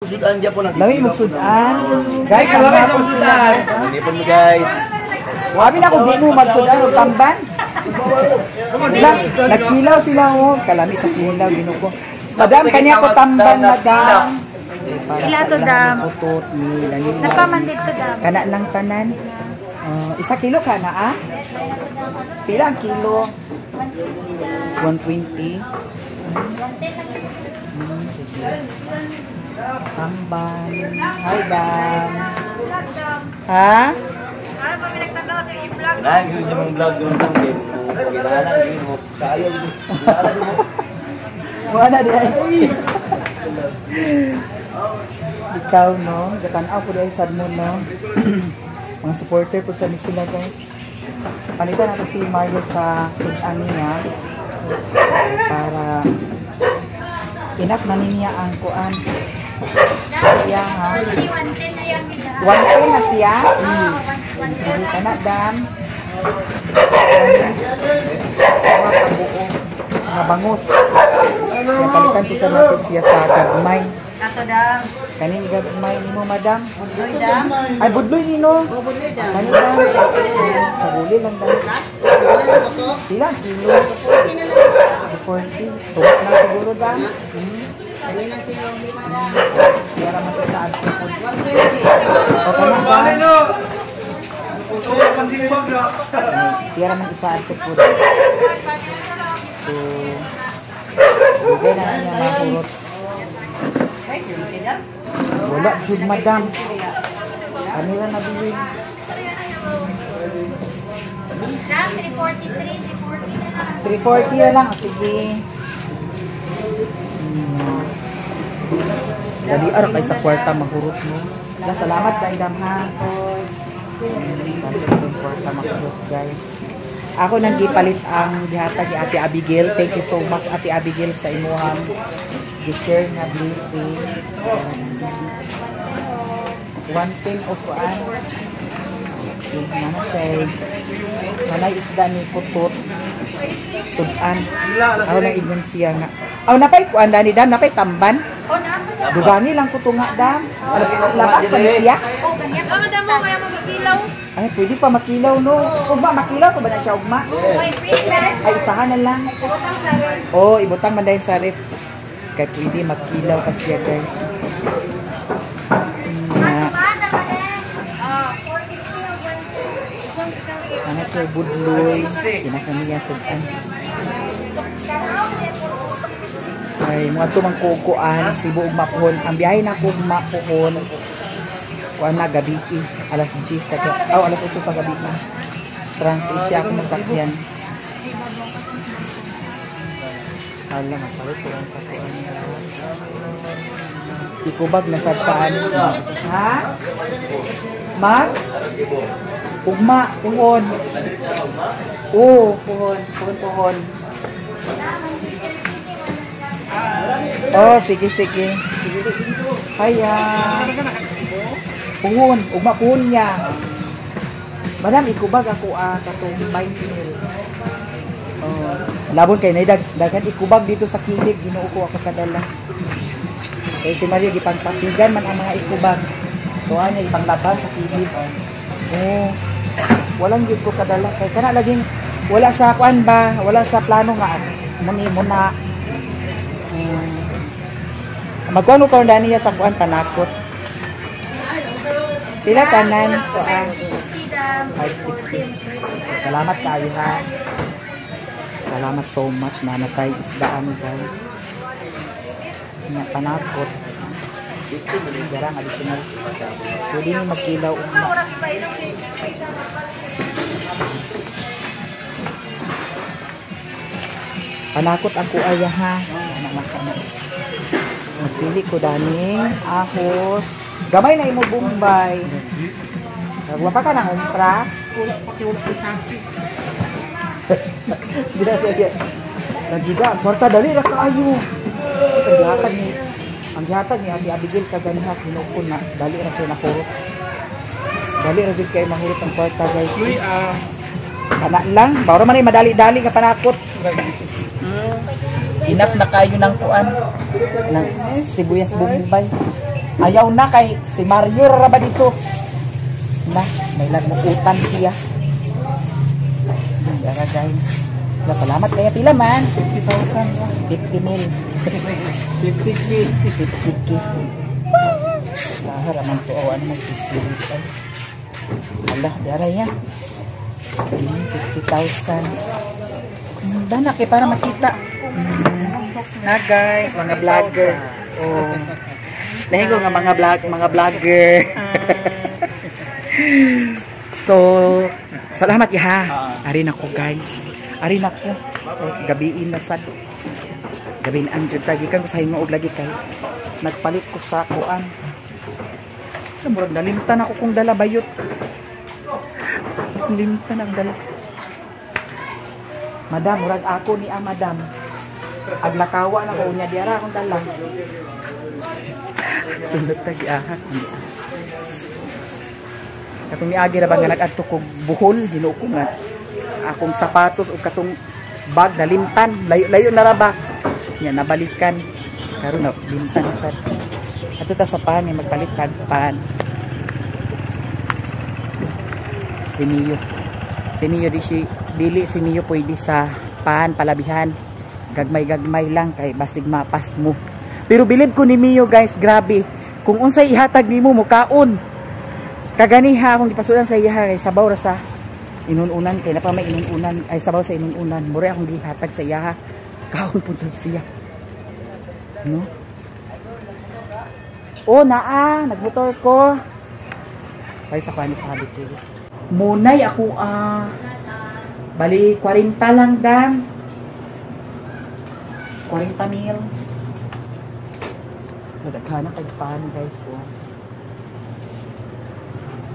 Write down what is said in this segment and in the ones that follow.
Sudan dyan po Lami magsudan. Guys, Lami sa sudan. Hindi po guys. Wabi na kung di mo magsudan o tamban. Nagkilaw sila o. Kalami sa kilaw, ginuko. Madam, kanya ko tamban, madam. Ila to dam. Napamandit to dam. Kana lang tanan. 1 kilo ka na ah? Pila ang kilo? 120. Tamban. Hi, dam. Ha? Ano pa pinagtanaw sa i-vlog? Yun yung vlog yung tangkin. Pagkinalan yun mo. Sayang yun. Wala di ay. Ikaw, no? Gatanaw ko dahil sad mo, no? Mga supporter po sa sila, guys. Palitan natin si Mario sa sudan niya. Para enough na niya ang kuan. Kaya ha. 110 na siya. Hindi ka na, dam. Mga bangus. Napalitan ko sa nato siya sa gagmay. Ato dam. Kaning gagmay ni mo, madam? Budloy dam. Ay, budloy ni no? Budloy dam. Kaning dam. Sa guli lang, dam. Ilang kilo? 40. Tumak na siguro, dam. Dali na si Longi, madam. Siya naman isaad ko po. O ka na, dam. Siya naman isaad ko po. So, bigay na niya mahurot. Wala, jud madam. Kanila nabili. Dam, 343, 340 na lang. Sige. Dali araw kay sa kwarta mahurot mo. Salamat kay dam ha. Dali sa kwarta mahurot, guys. Ako nang gipalit ang gihatag ni Ate Abigail. Thank you so much, Ate Abigail, sa imuhang gi-share na blessing. One thing of kuan. Manay isda ni putot. Sudan. Ako nang ignon siya nga. Aw napay kuan dani dam, napay tamban. Dugani lang ko nga dam. Lapas pa ni siya. Oh, ganyan. Ano dam mo kaya magakilaw? Ay, pwede pa makilaw, no? Ugma, makilaw ko ba na siya, ugma? May freezer. Ay, isahan na lang. Ibutang sa rin. Oo, ibutang man dahil sa ref. Kaya pwede makilaw pa siya, guys. Ano sir, budloy. Kinakaniya sudan. Ay, mga tumang kukuan, sibo ug mapuhon. Ang biyahe na ko mapuhon. Kuan na gabi, alas 10 sa alas 8 sa gabi. Trans-Asia ako masakyan. Hala, mapalit ko lang kasuan. Ikubag na sa paan. Ha? Mag? Ugma, puhon. Oo, puhon. Oh, sige. Haya. Puhon, ugma puhon niya. Madam, ikubag ako katong 20. Oh, labon kay dagan ikubag dito sa kilig, Ginoo ko ako kadala. Kay si Maria gipangpapigan man ang mga ikubag. Tuwa niya ipanglaban sa kilig. Oh. Walang gyud ko kadala kay kana laging wala sa kuan ba, wala sa plano nga muni muna. Magkuano ka niya sa kuan panakot. Pila tanan ko ang 560. Salamat kayo ha. Salamat so much na natay isdaan guys. Nga panakot. Jarang additional. Pwede nyo magkilaw. Panakot ang kuaya ha. Magpili ko daning ahos. Gamay na imo Bombay. Nagwa pa ka ng umpra? Nagiga, sorta dali ra kaayo. Ang gihatag ni Ate Abigail kaganiha kinukon na dali ra siya nahurot. Dali ra jud kay mahurot ang kwarta guys. Kana lang, bawra man ay madali-dali nga panakot. Enough na kayo ng kuan ng sibuyas Bombay. Ayaw na kay si Mario ra ba dito. Na, may lagmukutan siya. Dara guys. Salamat kaya pila man. 50,000. 50 mil. 50k. 50k. Haraman to o ano magsisirit ay. Ala, dara yan. 50,000. Dana kay para makita. Na guys, mga vlogger. Oh. Lahigo nga mga vlogger. So, salamat ya. Ari na ko guys. Ari na ko. Gabiin na sad. Gabiin ang jud tagi kan sa hinuog lagi kay. Nagpalit ko sa kuan. Murag nalimtan ako kung dala bayot. Limtan ang dala. Madam, murag ako ni madam. Aglakawa na ko niya diara akong dala. Tundot tagi ahat. Katong miagi ra ba nga nag-adto kog buhol, hinuo ko nga akong sapatos o katong bag nalimtan, layo na ra ba. Nya nabalikan. Karon na limtan sad. Ato ta sa pan magpalit tag pan. Simiyo di si dili simiyo pwede sa pan palabihan. Gagmay lang kay basig mapas mo. Pero bilib ko ni Mio guys, grabe. Kung unsay ihatag nimo mukaon. Kaganiha akong gipasudan sa iya kay sabaw ra sa inununan kay napa may inununan ay sabaw sa inununan. Mura akong gihatag sa iya. Kaon pud sa siya. No? Oh, nagmotor ko. Ay sa panis sabi ko. Munay ako bali 40 lang dam. 40 mil. Nadaghan kay pan guys. Oh.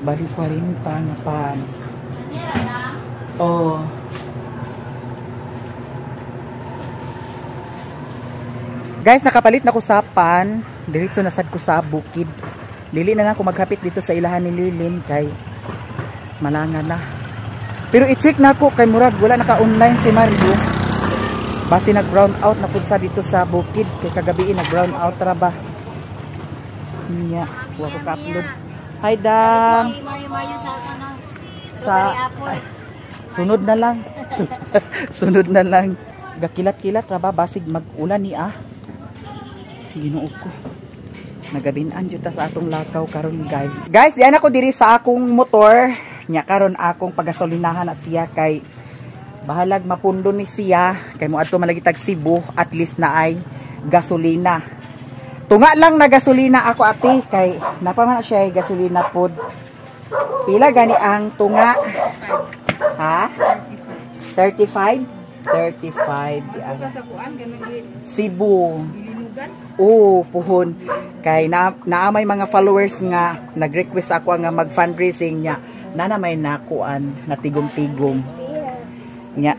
Bali 40 na pan. Oh. Guys, nakapalit na ko sa pan. Diretso na sad ko sa bukid. Dili na ako maghapit dito sa ilahan ni Lilin kay malangan na. Pero i-check na ako kay murag wala naka-online si Mario. Basi nag-brown out na pud sa dito sa bukid kay kagabi nag-brown out ra ba. Nya, wa ko ka-upload. Hi Dam. Sa sunod na lang. Sunod na lang. Gakilat-kilat ra ba basig mag-ulan ni Ginoo ko. Nagabinan jud ta sa atong lakaw karon guys. Guys, diyan ako diri sa akong motor. Nya karon akong pagasolinahan at siya kay bahalag mapundo ni siya kay mo adto malagi tag Cebu at least na ay gasolina. Tunga lang na gasolina ako ati kay napaman siya ay gasolina pod. Pila gani ang tunga? Ha? 35? 35 Cebu. Oh, puhon. Kay naamay mga followers nga nag-request ako nga mag-fundraising niya. Na may nakuan na tigom-tigom. Nya.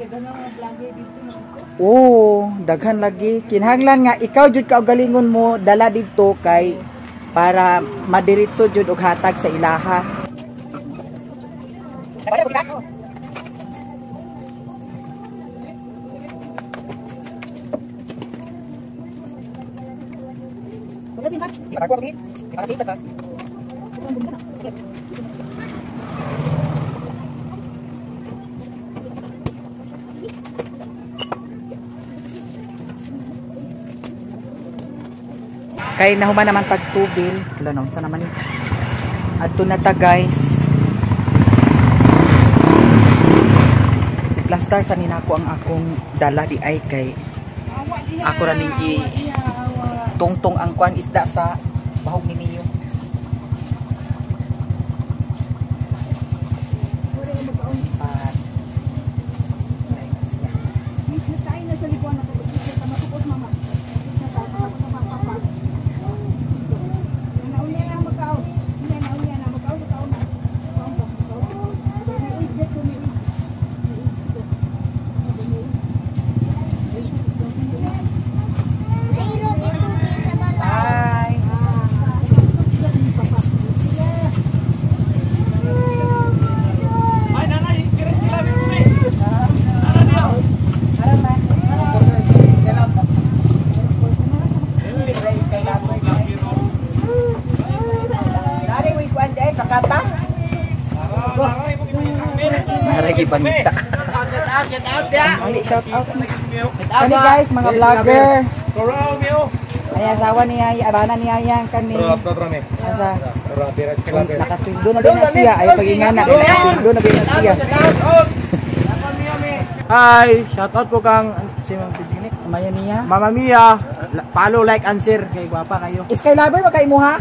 Oh, daghan lagi. Kinahanglan nga ikaw jud ka og galingon mo dala didto kay para madiretso jud og hatag sa ilaha. Kay nahuman naman tag tubil. Wala na, saan naman yun? Adto na ta guys. Plaster sa ninako ang akong dala di ay kay ako ra ning tungtong ang kwan isda sa bahog ni Mio. kata. Naragi pangita. Ali, shout out. Kani guys, mga vlogger. Ay, asawa ni Yaya, abana ni Yaya kani. Asa? Nakasweldo na din na siya. Ay, pag-ingana. Nakasweldo na din na siya. Hi, shout out po kang si Ma'am Pijinik, Maya niya. Mama Mia. Follow, like, and share kay gwapa kayo. Skylover ba kay mo ha?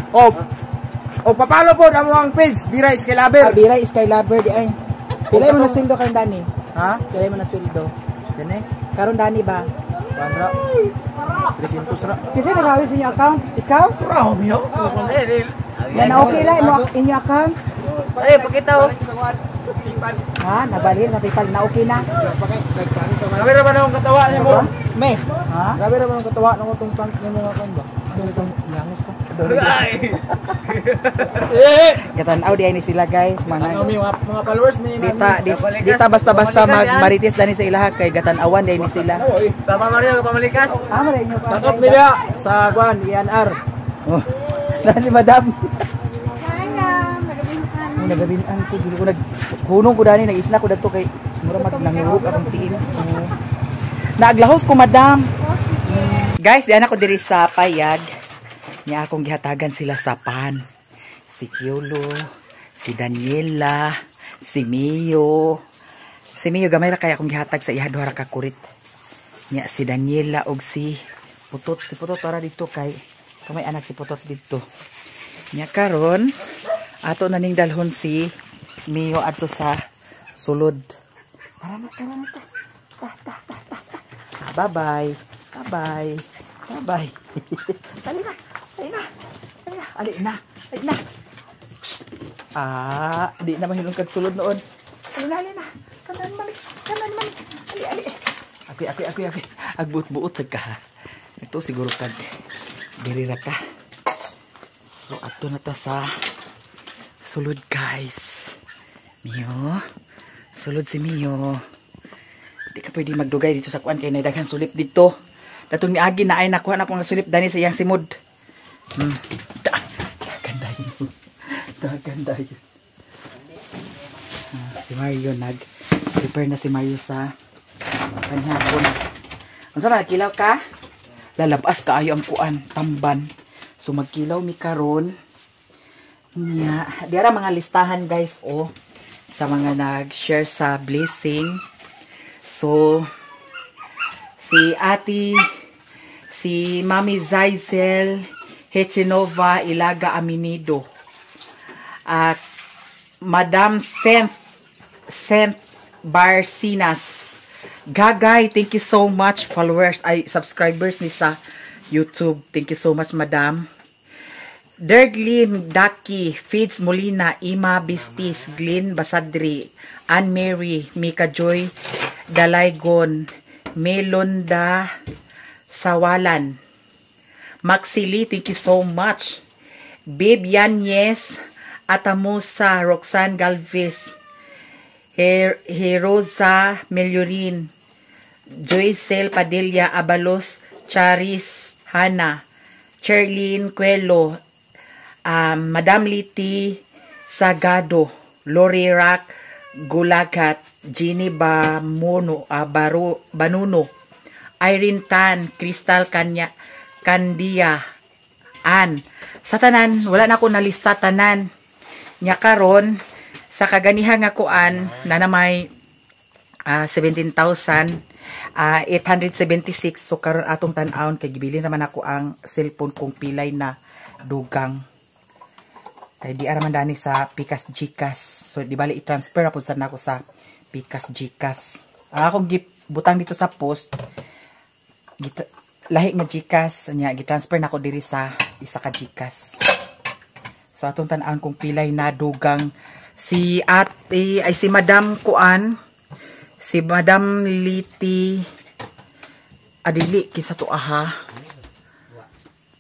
O papalo po ang mga page, Bira Skylover. Bira Skylover di ay. Pilay mo na sweldo kang Dani. Ha? Pilay mo na sweldo. Dene? Karon Dani ba? Bandra. 300 ra. Kasi nagawin sa inyo account. Ikaw? Yan na okay lang mo inyo account. Ay, pakita oh. Ha, nabalhin na PayPal na okay na. Grabe ra ba nang katawa niyo mo? Me. Ha? Grabe ra ba nang katawa nang utong prank niyo mga kan ba? Itong yangos ka. Eh! Katanaw di ay ni sila guys, Ano mga mi mga followers ni dita basta-basta magmarites dani sa ilaha kay gatanawan di ni sila. Papa Mario, pamalikas. Mara inyo pa. Shout out nila sa Juan INR. Oh. Na si Madam. Nagabinsan. Nagabinan ko dili ko hunong ko dani nag-isla ko dadto kay mura magnangurog akong tiin. Naaglahos ko Madam. Guys, di anak ko diri sa Payag. Niya akong gihatagan sila sa pan. Si Kiolo, si Daniela, si Mio. Si Mio gamay ra kaya akong gihatag sa iha duha ra ka kurit. Niya si Daniela og si Putot. Si Putot para dito kay kamay anak si Putot dito. Niya karon ato na ning dalhon si Mio adto sa sulod. Tara na. Bye-bye. Bye-bye. Bye-bye. Dali na. Ali na. Di na mahilong kagsulod noon. Ali na. Kanan man. Ali. Ako. Agbuot-buot sa ka. Ito siguro kag diri ra ka. So ato na ta sa sulod guys. Mio. Sulod si Mio. Di ka pwede magdugay dito sa kuan kay naidaghan sulip dito. Datong niagi na ay nakuha na ko nga sulip dani sa iyang simod. Ganda yun. Si Mario prepare na si Mario sa kanyapon. Unsa na kilaw ka? Lalabas ka ayo ang kuan, tamban. So magkilaw mi karon. Nya, diara mga listahan guys sa mga nag-share sa blessing. So si Ati, si Mami Zaizel Hechinova Ilaga Aminido. At Madam Saint Barcinas. Gagay, thank you so much followers, subscribers ni sa YouTube. Thank you so much Madam. Derglin Daki, Fids Molina, Ima Bistis, Glyn Basadri, Anne Mary, Mika Joy, Dalaygon, Melonda Sawalan. Maxili, thank you so much. Babe Yanyes, Atamusa, Roxanne Galvez, Heroza Meliorin, Joycel Padilla Abalos, Charis Hana, Cherlyn Cuelo, Madam Liti Sagado, Lori Rack Gulagat, Ginny Banuno, Irene Tan, Crystal Candia, Ann. Sa tanan, wala na ako nalista tanan. Nya karon sa kaganihang nga kuan na namay 17,876. So karon atong tan-aon kay gibili naman ako ang cellphone kong pilay na dugang. Kay di araman dani sa Pikas Gcash. So di bali i-transfer ako sa nako sa Pikas Gcash. Akong butang dito sa post. Lahi nga Gcash nya gi-transfer nako diri sa isa ka Gcash. So atong tan-aon kung pilay na dugang si ate ay si Madam Kuan, si Madam Liti adili kinsa to aha.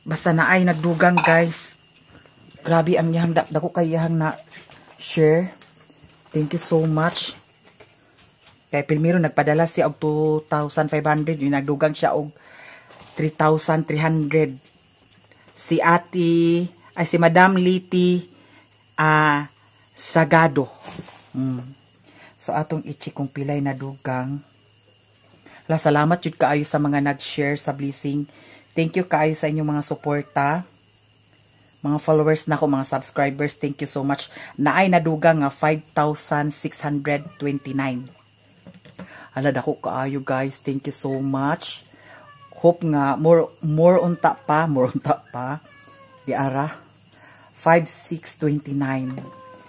Basta na ay nagdugang guys. Grabe ang yahang dako kay yahang na share. Thank you so much. Kay Pilmiro nagpadala siya og 2,500, yung nagdugang siya og 3,300. Si ate ay si Madam Liti sagado. So atong ichi kung pilay na dugang. Salamat jud kaayo sa mga nag-share sa blessing. Thank you kaayo sa inyong mga suporta. Mga followers nako, mga subscribers, thank you so much. Naay nadugang nga 5,629. Ala dako kaayo guys, thank you so much. Hope nga more unta pa. Di ara 5,629.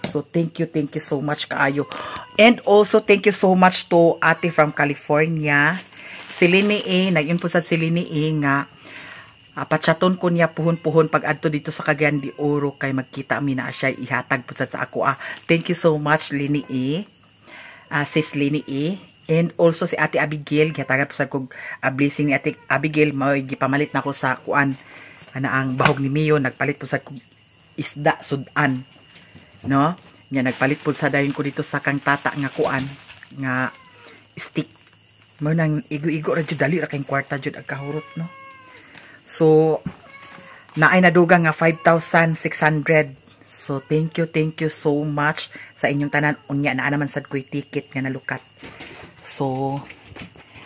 So thank you so much kaayo. And also thank you so much to ate from California, si Lini E. Nag-yun po sa si Lini E nga pachaton ko niya puhon-puhon pag adto dito sa Cagayan de Oro kay magkita mi na siya ihatag po sa ako. Thank you so much Lini E. Sis Lini E. And also si Ate Abigail, gihatagan po sa kog blessing ni Ate Abigail, gipamalit na ko sa kuan ang bahog ni Mio, nagpalit po sa kog isda sudan, no? Nya nagpalit po sa dayon ko dito sa kang tata nga kuan nga stick. Mo nang igo-igo ra jud dali ra kay kwarta jud ag kahurot, no? So naay nadugang nga 5,600. So thank you so much sa inyong tanan. Unya naa naman sad ko'y ticket nga nalukat. So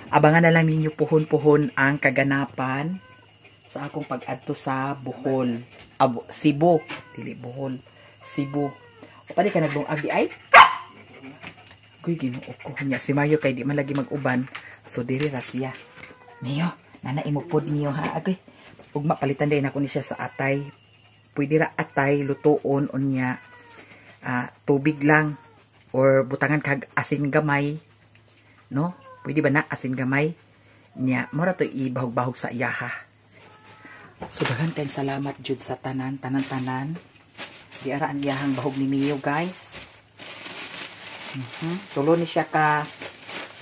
abangan na lang ninyo puhon-puhon ang kaganapan sa akong pag-adto sa Bohol. Cebu, dili Bohol. Cebu. Pwede ka naglungag di ay? Kuy Ginoo ko niya si Mayo kay di man lagi mag-uban. So diri ra siya. Miyo, nana imupod niyo ha. Agoy. Ugma palitan din ako ni siya sa atay. Pwede ra atay lutuon unya tubig lang or butangan kag asin gamay. No? Pwede ba na asin gamay? Nya, mora to ibahog-bahog sa iyaha. So daghan kay salamat jud sa tanan. Di ara ang iyahang bahog ni Mio, guys. Tulo ni siya ka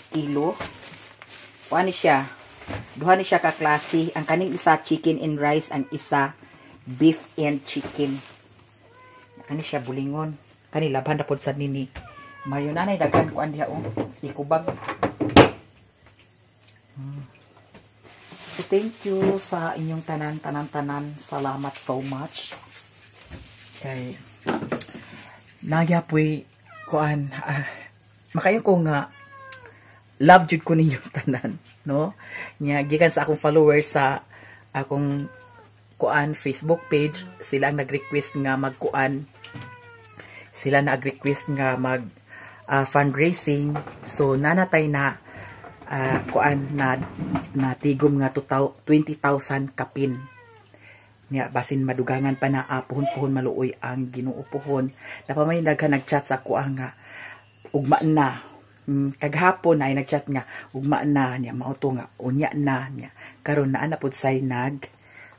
kilo. Kuha ni siya. Duha ni siya ka klase. Ang kaning isa chicken and rice, ang isa beef and chicken. Kani siya bulingon. Kani laban na pod sa nini. Mario nanay daghan kuan diha ikubag. So thank you sa inyong tanan. Salamat so much. Kay nagya po'y kuan makayo ko nga love jud ko ninyo tanan, no? Nya gikan sa akong followers sa akong kuan Facebook page, sila ang nag-request nga magkuan. Sila nag-request nga mag fundraising. So nanatay na kuan na tigom nga 20,000 kapin. Nya basin madugangan pa na puhon-puhon maluoy ang Ginoo puhon. Napamay daghan nagchat sa ako nga ugma na. Kaghapon ay nagchat nga ugma na nya mauto nga unya na nya. Karon naa na pud say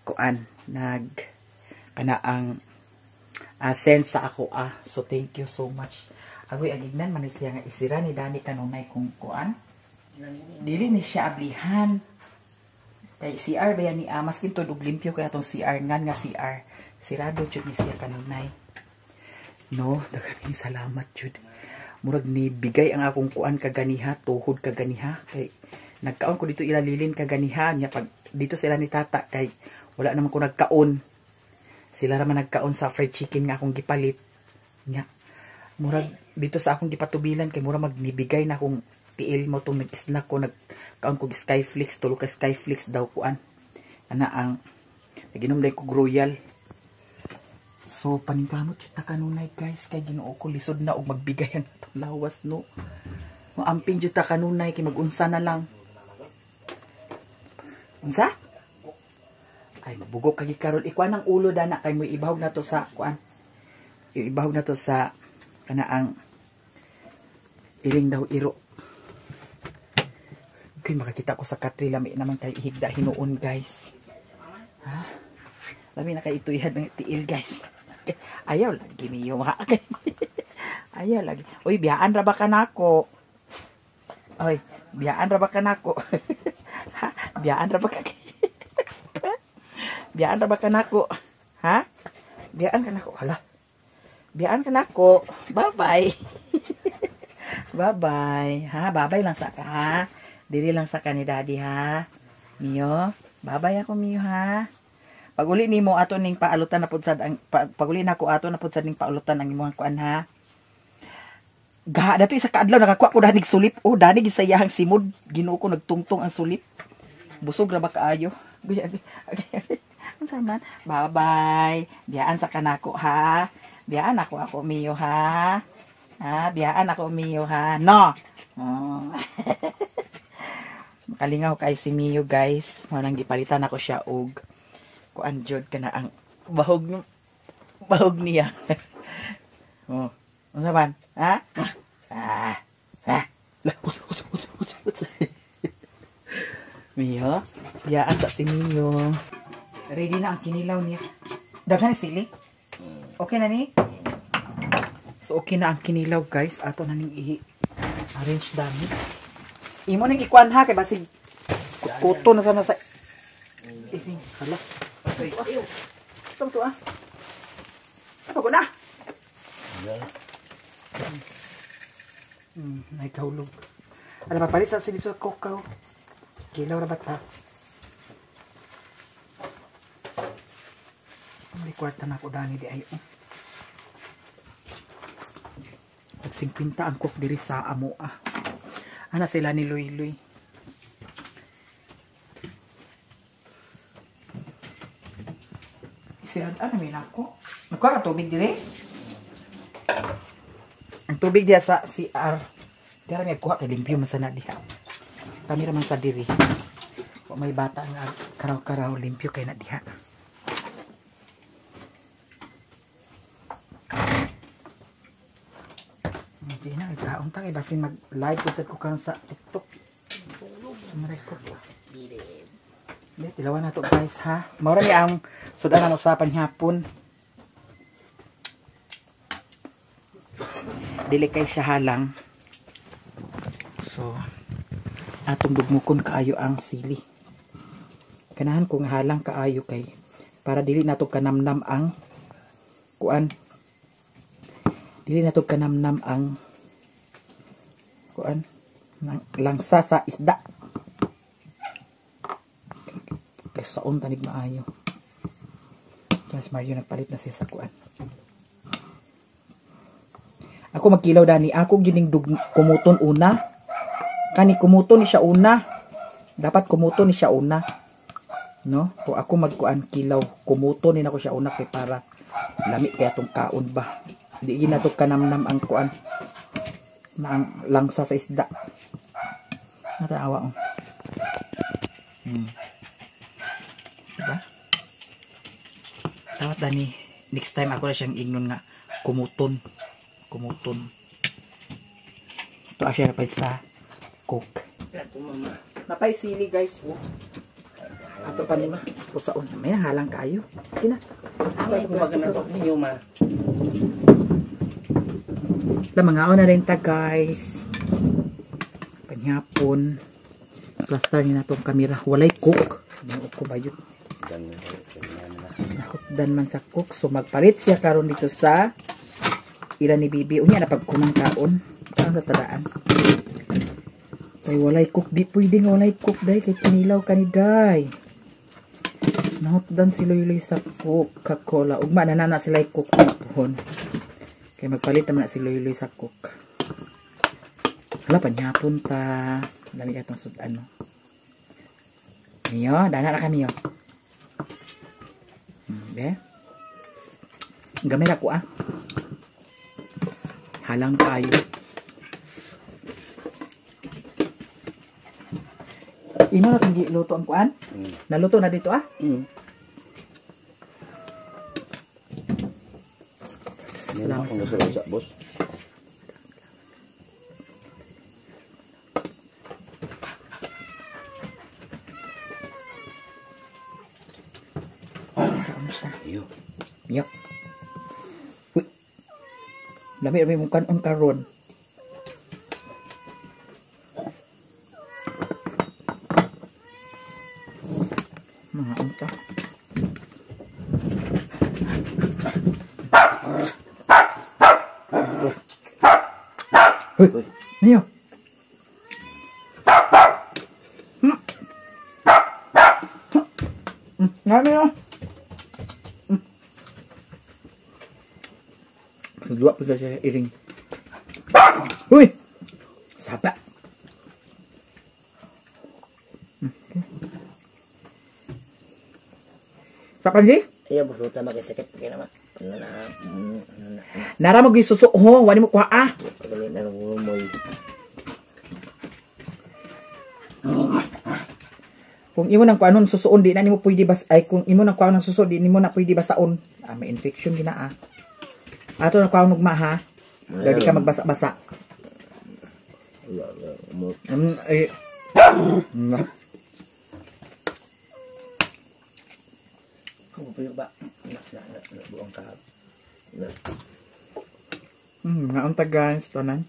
kuan kana ang send sa ako So thank you so much. Agoy agignan man siya nga isira ni Dani kanunay kung kuan. Dili ni siya ablihan. Kay CR ba yan ni maskin to og limpyo kaya tong CR nga CR. Sirado jud ni siya kanunay. No, daghang salamat jud. Murag ni bigay ang akong kuan kaganiha, tuhod kaganiha kay nagkaon ko dito ilalilin kaganiha nya pag dito sila ni tata kay wala naman ko nagkaon. Sila raman nagkaon sa fried chicken nga akong gipalit. Nya murag dito sa akong gipatubilan kay murag magnibigay na akong tiil mo tong nag-snack ko nagkaon ko Skyflix, tulo ka Skyflix daw kuan. Ana ang naginom dai ko Royal. So paningkamot jud ta kanunay guys kay Ginoo ko lisod na og magbigay ang atong lawas no. Maamping jud ta kanunay kay mag-unsa na lang. Unsa? Ay mabugok kay karon ikuan ang ulo dana kay mo ibahog na to sa kuan. Ibahog na to sa kana ang iring daw iro. Kay makakita ko sa katri lami naman kay ihigda hinuon guys. Ha? Lami na kay ituyad ng tiil guys. Ayaw lagi niyo ha. Ayaw lagi. Uy, biyaan ra ba ka nako? Oy, biyaan ra ba ka nako? Ha? Biyaan ra ba ka? Biyaan ra ba ka nako? Ha? Biyaan ka nako. Hala. Biyaan ka nako. Bye-bye. Bye-bye. Ha, bye-bye lang sa ka ha. Diri lang sa ni Daddy ha. Mio, bye-bye ako Mio ha. Paguli nimo ato ning paalutan na pud sad ang paguli nako ato na pud sad ning paalutan ang imong kuan ha. dato isa kaadlaw nakakuha ko danig sulip. Oh, danig gisayahang simod. Ginoo ko nagtungtong ang sulip. Busog ra ba kaayo? Unsa man? Bye-bye. Biyaan sa kanako ha. Biyaan ako miyo ha. Ha, biyaan ako miyo ha. No. Oh. Makalingaw kay si Mio guys. Manang gipalitan ako siya og kuan jud kana ang bahog niya. Oh. Unsa man? Ha? Mio, biyaan sa si Mio. Ready na ang kinilaw niya. Daghan sili? Okay na ni? So okay na ang kinilaw guys. Ato na ning i-arrange dami. Imo ning ikuan ha kay basig kuto na sana sa hala. Stop to ah. Apa ko na? Ay kaulog. Ala papalit sa sili sa kokaw. Kilaw ra ba ta? May kwarta na ako dani di ayo. Pag-50 ang cook diri sa amo ah. Ana sila ni Luy-Luy. Isirad ano may nako. Nagkuha ka tubig diri? Ang tubig diya sa CR. Diya may kuha kay limpyo masana diha. Kami raman sa diri. Kung may bata nga karaw-karaw limpyo kay na diha. Hindi na, ikaon tayo. Basi mag-live ko karon sa TikTok. Marecord. Hindi, tilawan na to guys ha. Maura ni ang sudan ang usapan hapon. Dili kay siya halang. So, atong dugmukon kaayo ang sili. Kanahan kung halang kaayo kay para dili nato kanamnam ang kuan. Dili nato kanamnam ang kuan langsa sa isda. Sa tanig maayo. Mas Mario nagpalit na siya sa kuan. Ako magkilaw dani, ako gining kumuton una. Kani kumuton ni siya una. Dapat kumuton ni siya una. No? Kung ako magkuan kilaw, kumuton ni nako siya una kay para lami kay atong kaon ba. Di ginato kanamnam ang kuan. Ang langsa sa isda. Nataawa ko. Diba? Dapat dani, next time ako na siyang ignon nga kumuton. Kumuton. Ito asya napay sa cook. Napay sili guys. Oh. Ato pa nima. Pusaon. May nahalang kayo. Kina. Ay, kumagana to niyo ma. Mga na rin ta guys. Panyapon. Plaster ni natong kamera. Walay cook. Naot ko ba yun? Nahukdan man sa cook. So magpalit siya karon dito sa ira ni Bibi. Unya na pagkunang kaon. Saan sa tadaan? Kay walay cook. Di pwede nga walay cook day. Kay kinilaw kaniday. Nahukdan si Luy-Luy sa cook. Coca-Cola. Ugma na na sila cook na pohon. Kaya magpalit naman na si Luy-Luy sa cook. Hala, panyapon ta. Lami atong ano. Miyo, dana na kami yo. Okay? Gamay ako ah. Halang tayo. Imo na itong luto ang kuan? Naluto na dito ah? Salamat sa boss. Iyo. Yo. Lami mo kanon karon. Mga unta. Hoy, niyo. Ngami yo. Dua pa siya iring. Uy! Sapa. Sapa di? Iya, burutan makisakit kaya naman. Nara mo gisuso ho, wani mo kuha ah. Pagalit na nagumumoy. Kung imo nang kuanon susuon di na nimo pwede bas ay kung imo nang kuanon suso di nimo na pwede basaon. May infection gina ah. Ato na kuanon ugma ha. Dili ka magbasa-basa. Ay. Kung puyo ba? Buong ka. Naunta guys, tanan.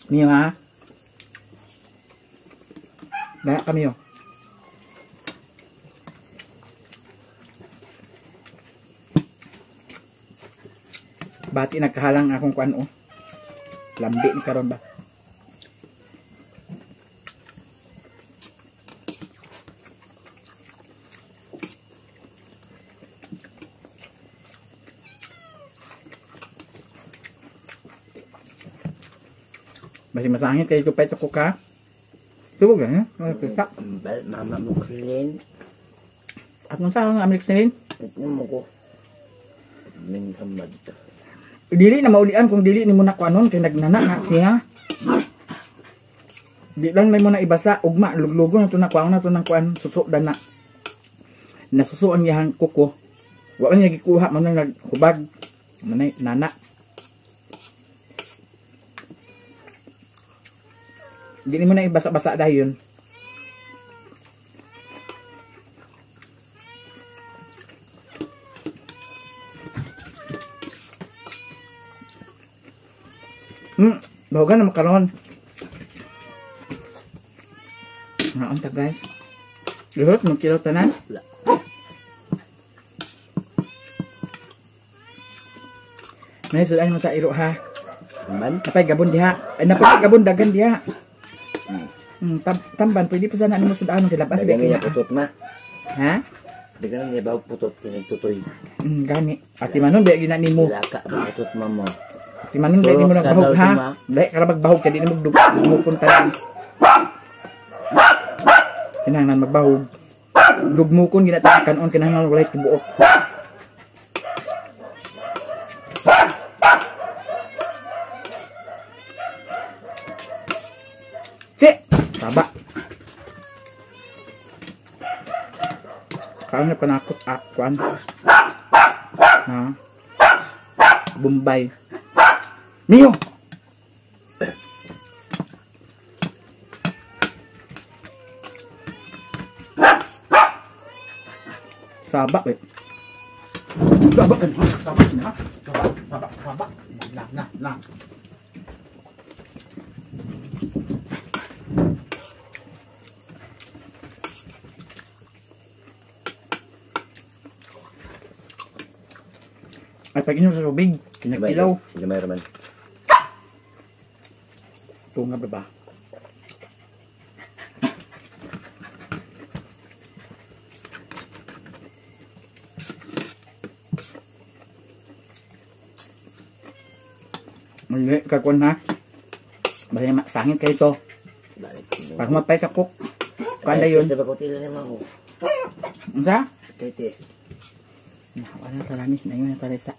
Mio ha? Daya kami yo. Bati nagkahalang akong kuan o. Lambi ni karon ba? Masih masangit kayo chupet ko ka. Subog lang ha? Kisa. Mama mo clean. At nung saan ang Amerikanin? Ito mo ko. Ning hamad. Dili na maulian kung dili ni mo na kuanon kay nagnana na siya. Di lang may mo na ibasa ugma luglugo na to na kuan na to nang kuan suso dana. Nasuso ang iyang kuko. Wa man gikuha man nang naghubag. Manay nana. Di mo na ibasa-basa dayon. Bawagan na makaroon. Naon ta guys. Lihot mo kilo tanan. Nay sudan mo sa iro ha. Man. Napay gabon diha. Ay napay gabon dagan diha. Tamban pwede pa sana nimo sudan kay labas Dagan niya putot ma. Ha? Dagan niya ba putot kinagtutoy. Gani. Ati manon di gina nimo. Laka putot mamo. Ati manon di nimo nagbahog ha. Dai kara magbahog kay di nimo dumupunta lang. Kinahanglan magbahog. Dugmukon ginatakan kanon kinahanglan walay tibuok. Taba. Kaya panakot kuan. Ha? Bombay. Mio. Sabak eh. Sabak kan. Sabak na. Sabak. Nah. Ay pag inom sa tubig, kinagkilaw. Gamay raman. Ito nga ba? Mali, kakuan ha. Basta sangit kayo ito. Pag mapay ka cook. Kanda yun. Diba ko tila naman ako? Ano? Titis. Wala talamis na yun na talisa.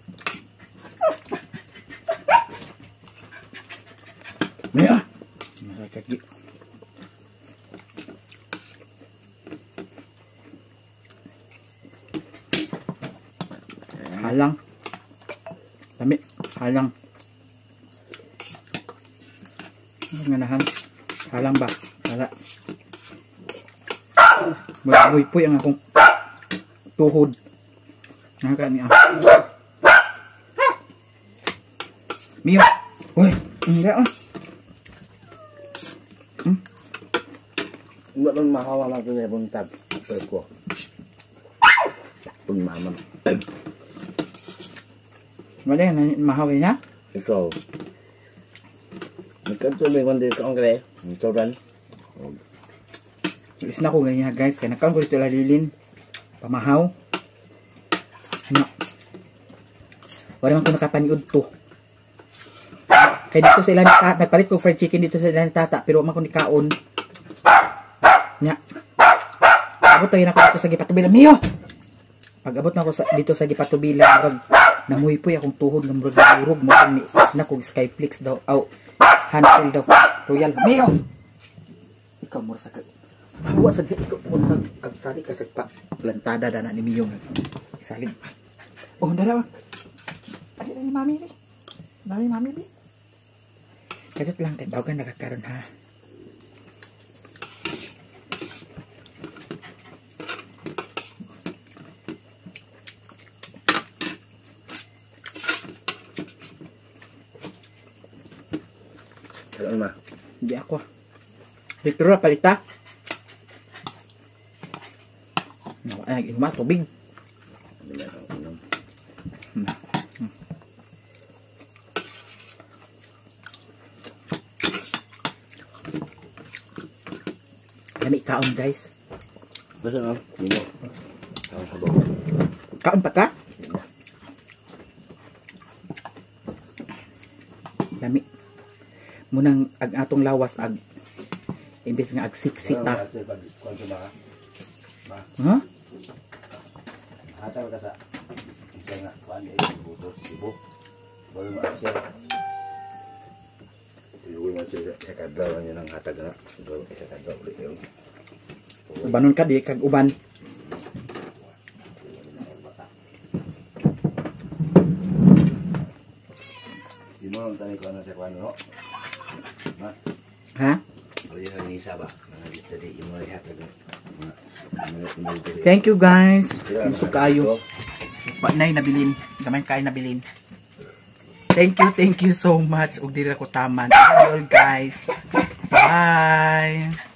Maya! Nakakagi. Halang. Dami. Halang. Nganahan. Halang ba? Hala. Buhay-buhay ang akong tuhod. Nakaka niya. Mio. Uy, enggak ah. Enggak pun mahawa maksudnya pun tab. Ko. Pun mamam. Wala yan, mahawi na? Ikaw. Nagkanto may kundi ka ang kare. Ito ran. Is na ko ganyan guys. Kaya nakaon ko dito lalilin. Pamahaw. Ano? Wala man ko nakapaniod to. Kaya dito sa ilan nagpalit ko fried chicken dito sa ilan tata. Pero man ko ni kaon. Nya. Abot tayo na ko dito sa Gipatubila. Mio! Pag abot na ko dito sa Gipatubila. Namuhipoy akong tuhod ng murag-urog. Murag ni isna kong Skyflix daw. Aw. Handful daw. Royal. Mio! Ikaw mura sa Huwag sa ikaw mura sa agsali ka sa plantada na ni Mio. Isalig. Oh, dara. Adi na ni Mami ni. Mami ni. Kadot lang tayo. Bawagan nakakaroon ha. Ano ma? Hindi ako. Victoria, palita. Ay, ima, tubig. Dami kaon guys. Basta na? Hindi. Kaon sa bawah. Kaon pa ka? Dami. Munang ag atong lawas ag imbes nga ag siksita. Ha? Hataw ka sa isa nga kuan ay butos ibo. Bago mo siya. Iuwi mo siya sa kadlaw niya ng hatag na. Do isa kadlaw ulit yun. Ubanon ka di kag uban. Di mo lang tani ko ano sa kuan no. Ha? Oy ang isa ba. Jadi imo hatag na. Thank you guys. Gusto kayo. Nay nabilin. Gamay kayo nabilin. Thank you so much. Ug dili ko taman. All guys. Bye.